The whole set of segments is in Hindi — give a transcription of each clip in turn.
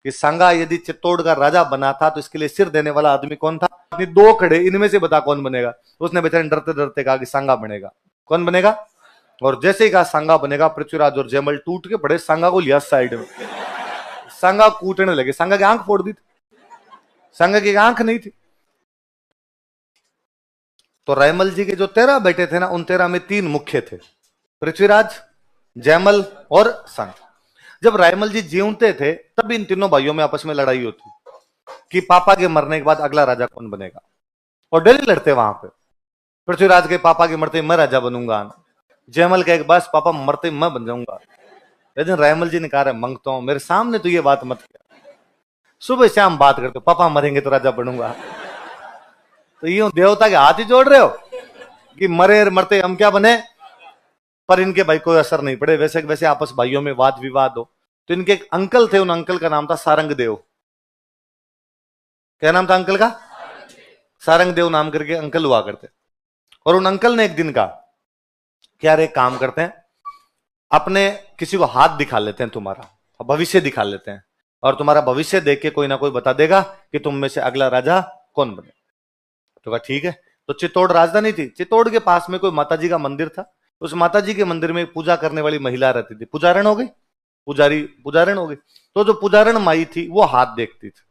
कि सांगा यदि चित्तौड़ का राजा बना था तो इसके लिए सिर देने वाला आदमी कौन था? दो खड़े, इनमें से बता कौन बनेगा? उसने बेचारे डरते डरते कहा कि सांगा बनेगा। कौन बनेगा? और जैसे ही कहा सांगा बनेगा, पृथ्वीराज और जयमल टूट के पड़े, सांगा को लिया साइड में, सांगा कूटने लगे, सांगा की आंख फोड़ दी थी, सांगा की आंख नहीं थी। तो रायमल जी के जो 13 बेटे थे ना, उन 13 में 3 मुख्य थे, पृथ्वीराज, जयमल और सांगा। जब रायमल जी जीवते थे तब इन तीनों भाइयों में आपस में लड़ाई होती कि पापा के मरने के बाद अगला राजा कौन बनेगा, और डेली लड़ते वहां पे। पृथ्वीराज के पापा के मरते मैं राजा बनूंगा, जयमल का एक बस पापा मरते मैं बन जाऊंगा। लेकिन रायमल जी ने कहा मांगता हूं मेरे सामने तो ये बात मत किया, सुबह शाम बात करते पापा मरेंगे तो राजा बनूंगा। तो यूं देवता के हाथ ही जोड़ रहे हो कि मरे मरते हम क्या बने। पर इनके भाई कोई असर नहीं पड़े, वैसे वैसे आपस भाइयों में वाद विवाद हो। तो इनके एक अंकल थे, उन अंकल का नाम था सारंग देव। क्या नाम था अंकल का? सारंग देव नाम करके अंकल हुआ करते। और उन अंकल ने एक दिन कहा कि यार एक काम करते हैं, अपने किसी को हाथ दिखा लेते हैं तुम्हारा, भविष्य दिखा लेते हैं, और तुम्हारा भविष्य देख के कोई ना कोई बता देगा कि तुम में से अगला राजा कौन बने। तो कहा ठीक है। तो चित्तौड़ राजधानी थी, चित्तौड़ के पास में कोई माताजी का मंदिर था। उस माताजी के मंदिर में पूजा करने वाली महिला रहती थी, पुजारण हो गई, पुजारण हो गई। तो जो पुजारण माई थी वो हाथ देखती थी।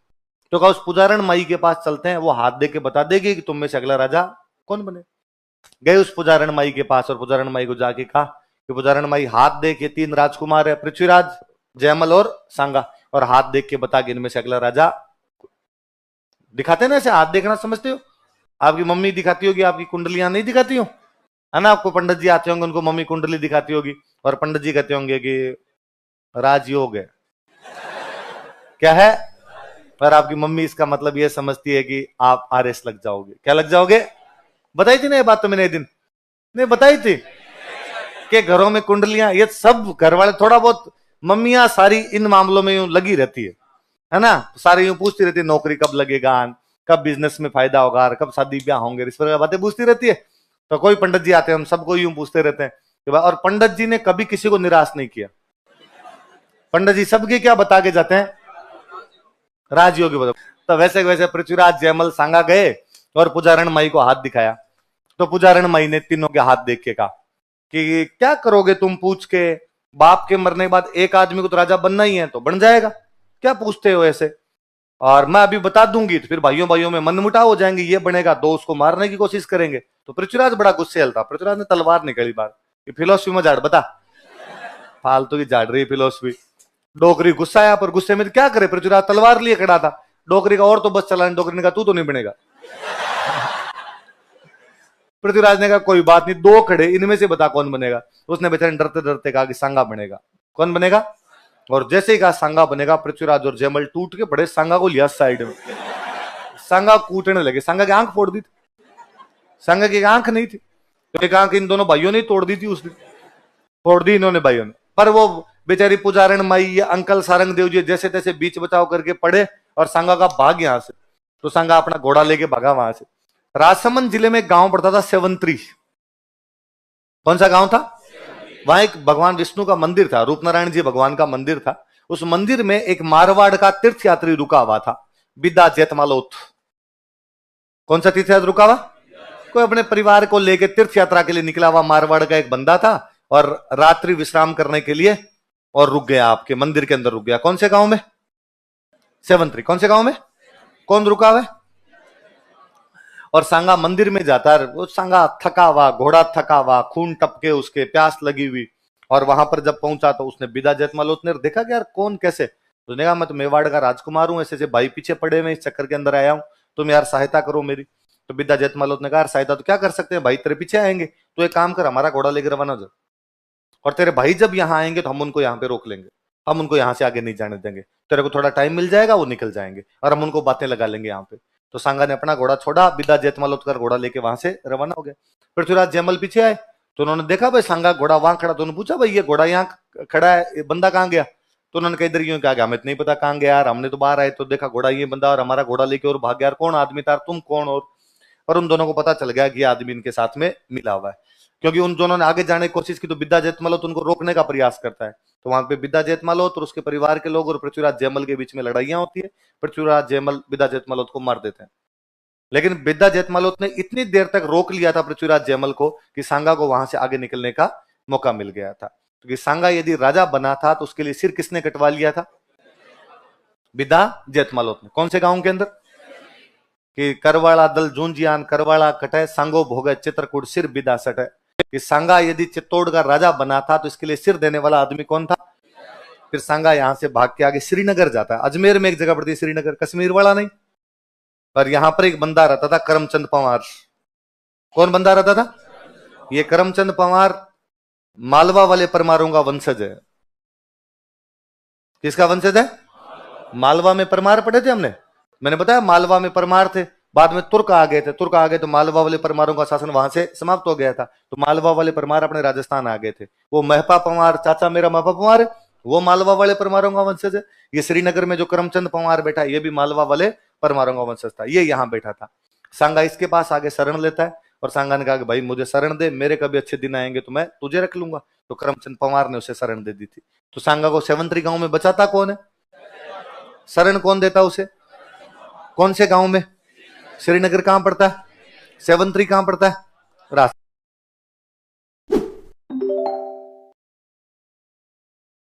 तो कहा उस पुजारण माई के पास चलते हैं, वो हाथ देख के बता देगी कि तुम में से अगला राजा कौन बने। गए उस पुजारण माई के पास, और पुजारण माई को जाके कहा कि पुजारण माई हाथ देख के 3 राजकुमार है, पृथ्वीराज, जयमल और सांगा, और हाथ देख के बता कि इनमें से अगला राजा। दिखाते ना ऐसे हाथ देखना, समझते हो? आपकी मम्मी दिखाती होगी, आपकी कुंडलियां नहीं दिखाती हो, है ना? आपको पंडित जी आते होंगे, उनको मम्मी कुंडली दिखाती होगी, और पंडित जी कहते होंगे कि राजयोग है, क्या है? और आपकी मम्मी इसका मतलब ये समझती है कि आप आरएस लग जाओगे। क्या लग जाओगे? बताई थी ना ये बात तो मैंने एक दिन, नहीं बताई थी कि घरों में कुंडलियां, ये सब घर वाले थोड़ा बहुत, मम्मियां सारी इन मामलों में यूं लगी रहती है ना? सारी यूं पूछती रहती है नौकरी कब लगेगा, कब बिजनेस में फायदा होगा, कब शादी ब्याह होंगे, इस प्रकार बातें पूछती रहती है। तो कोई पंडित जी आते हैं, हम सबको यूं पूछते रहते हैं। और पंडित जी ने कभी किसी को निराश नहीं किया। पंडित जी सबके क्या बता के जाते हैं? राजयोगी बता। तो वैसे वैसे पृथ्वीराज, जयमल, सांगा गए और पुजारण माई को हाथ दिखाया। तो पुजारण माई ने तीनों के हाथ देख के कहा कि क्या करोगे तुम पूछ के, बाप के मरने के बाद एक आदमी को तो राजा बनना ही है, तो बन जाएगा, क्या पूछते हो ऐसे? और मैं अभी बता दूंगी तो फिर भाइयों भाइयों में मनमुटाव हो जाएंगे, ये बनेगा दो उसको मारने की कोशिश करेंगे। तो पृथ्वीराज बड़ा गुस्सेल था, पृथ्वीराज ने तलवार निकाली बार कि फिलोसफी में झाड़ बता, फालतू की झाड़ रही फिलोसफी। डोकरी गुस्सा आया, पर गुस्से में क्या करे, पृथ्वीराज तलवार लिए खड़ा था। डोकरी का और तो बस चला, डोकरी ने कहा तू तो नहीं बनेगा। पृथ्वीराज ने कहा कोई बात नहीं, 2 खड़े, इनमें से बता कौन बनेगा? उसने बेचारे डरते डरते कहा कि सांगा बनेगा। कौन बनेगा? और जैसे ही कहा सांगा बनेगा, पृथ्वीराज और जयमल टूट के पड़े, सांगा को लिया साइड में, सांगा कूटने लगे, सांगा की आंख फोड़ दी थी, सांगा की आंख नहीं थी। तो एक आंख इन दोनों भाइयों ने तोड़ दी थी, उसने फोड़ दी इन्होंने भाइयों ने। पर वो बेचारी पुजारण माई या अंकल सारंग देव जी जैसे तैसे बीच बचाव करके पड़े, और सांगा का भाग यहां से। तो सांगा अपना घोड़ा लेके भागा वहां से। राजसमंद जिले में एक गांव पड़ता था सेवंत्री। कौन सा गांव था? वहां एक भगवान विष्णु का मंदिर था, रूपनारायण जी भगवान का मंदिर था। उस मंदिर में एक मारवाड़ का तीर्थ यात्री रुका हुआ था, विद्या जेतमालोथ। कौन सा तीर्थ यात्री रुका हुआ? कोई अपने परिवार को लेकर तीर्थ यात्रा के लिए निकला हुआ मारवाड़ का एक बंदा था, और रात्रि विश्राम करने के लिए और रुक गया, आपके मंदिर के अंदर रुक गया। कौन से गांव में? सेवंत्री। कौन से गांव में? कौन रुका हुआ है? और सांगा मंदिर में जाता है, वो सांगा थका हुआ, घोड़ा थका हुआ, खून टपके, उसके प्यास लगी हुई। और वहां पर जब पहुंचा तो उसने विदा जेतमालोथ ने देखा कि यार कौन कैसे। उसने कहा मैं तो मेवाड़ का राजकुमार हूं, ऐसे ऐसे भाई पीछे पड़े हुए, इस चक्कर के अंदर आया हूं, तुम यार सहायता करो मेरी। तो विदा जेतमालोथ ने कहा सहायता तो क्या कर सकते हैं, भाई तेरे पीछे आएंगे, तो एक काम कर हमारा घोड़ा लेकर रवाना हो, और तेरे भाई जब यहाँ आएंगे तो हम उनको यहाँ पे रोक लेंगे, हम उनको यहाँ से आगे नहीं जाने देंगे, तेरे को थोड़ा टाइम मिल जाएगा, वो निकल जाएंगे और हम उनको बातें लगा लेंगे यहाँ पे। तो सांगा ने अपना घोड़ा छोड़ा, विदा जेतमालोथ का घोड़ा लेके वहां से रवाना हो गया। पृथ्वीराज जयमल पीछे आए, तो उन्होंने देखा भाई सांगा घोड़ा वहां खड़ा, तो उन्होंने पूछा भाई ये घोड़ा यहाँ खड़ा है, ये बंदा कहाँ गया? तो उन्होंने कई इधर यूं कहा हमें नहीं पता कहाँ गया यार, हमने तो बाहर आए तो देखा घोड़ा ये बंदा और हमारा घोड़ा लेके और भाग गया, कौन आदमी था, तुम कौन? और उन दोनों को पता चल गया कि ये आदमी इनके साथ में मिला हुआ है। क्योंकि उन दोनों ने आगे जाने की कोशिश की तो विद्या जेतमलोत उनको रोकने का प्रयास करता है। तो वहां पे विद्या जेतमलोत और उसके परिवार के लोग और पृथ्वीराज जयमल के बीच में लड़ाइयां होती है। पृथ्वीराज जयमल विद्या जेतमलोत को मार देते हैं। लेकिन विद्या जेतमलोत ने इतनी देर तक रोक लिया था पृथ्वीराज जयमल को कि सांगा को वहां से आगे निकलने का मौका मिल गया था। क्योंकि सांगा यदि राजा बना था तो उसके लिए सिर किसने कटवा लिया था? विद्या जेतमलोत ने। कौन से गांव के अंदर? कि करवाड़ा दल जूंजियान करवाड़ा कटे सांगो भोगे चित्रकूट सिर विदा सटे। कि सांगा यदि चित्तौड़ का राजा बना था तो इसके लिए सिर देने वाला आदमी कौन था? फिर सांगा यहां से भाग के आगे श्रीनगर जाता है। अजमेर में एक जगह पड़ती है श्रीनगर, कश्मीर वाला नहीं। पर यहां पर एक बंदा रहता था करमचंद पंवार। कौन बंदा रहता था? ये करमचंद पंवार मालवा वाले परमारों का वंशज है। किसका वंशज है? मालवा में परमार पढ़े थे हमने, मैंने बताया मालवा में परमार थे, बाद में तुर्क आ गए थे। तुर्क आ गए तो मालवा वाले परमारों का शासन वहां से समाप्त हो गया था। तो मालवा वाले परमार अपने राजस्थान आ गए थे। वो महपा पंवार, चाचा मेरा महपा पंवार है, वो मालवा वाले परमारों का वंशज है। ये श्रीनगर में जो करमचंद पंवार बैठा है ये भी मालवा वाले परमारों का वंशज था। ये यहां बैठा था। सांगा इसके पास आगे शरण लेता है और सांगा ने कहा कि भाई मुझे शरण दे, मेरे कभी अच्छे दिन आएंगे तो मैं तुझे रख लूंगा। तो करमचंद पंवार ने उसे शरण दे दी थी। तो सांगा को सेवंतरी गांव में बचाता कौन है? शरण कौन देता उसे? कौन से गांव में? श्रीनगर कहां पड़ता है? सेवंतरी कहां पड़ता है?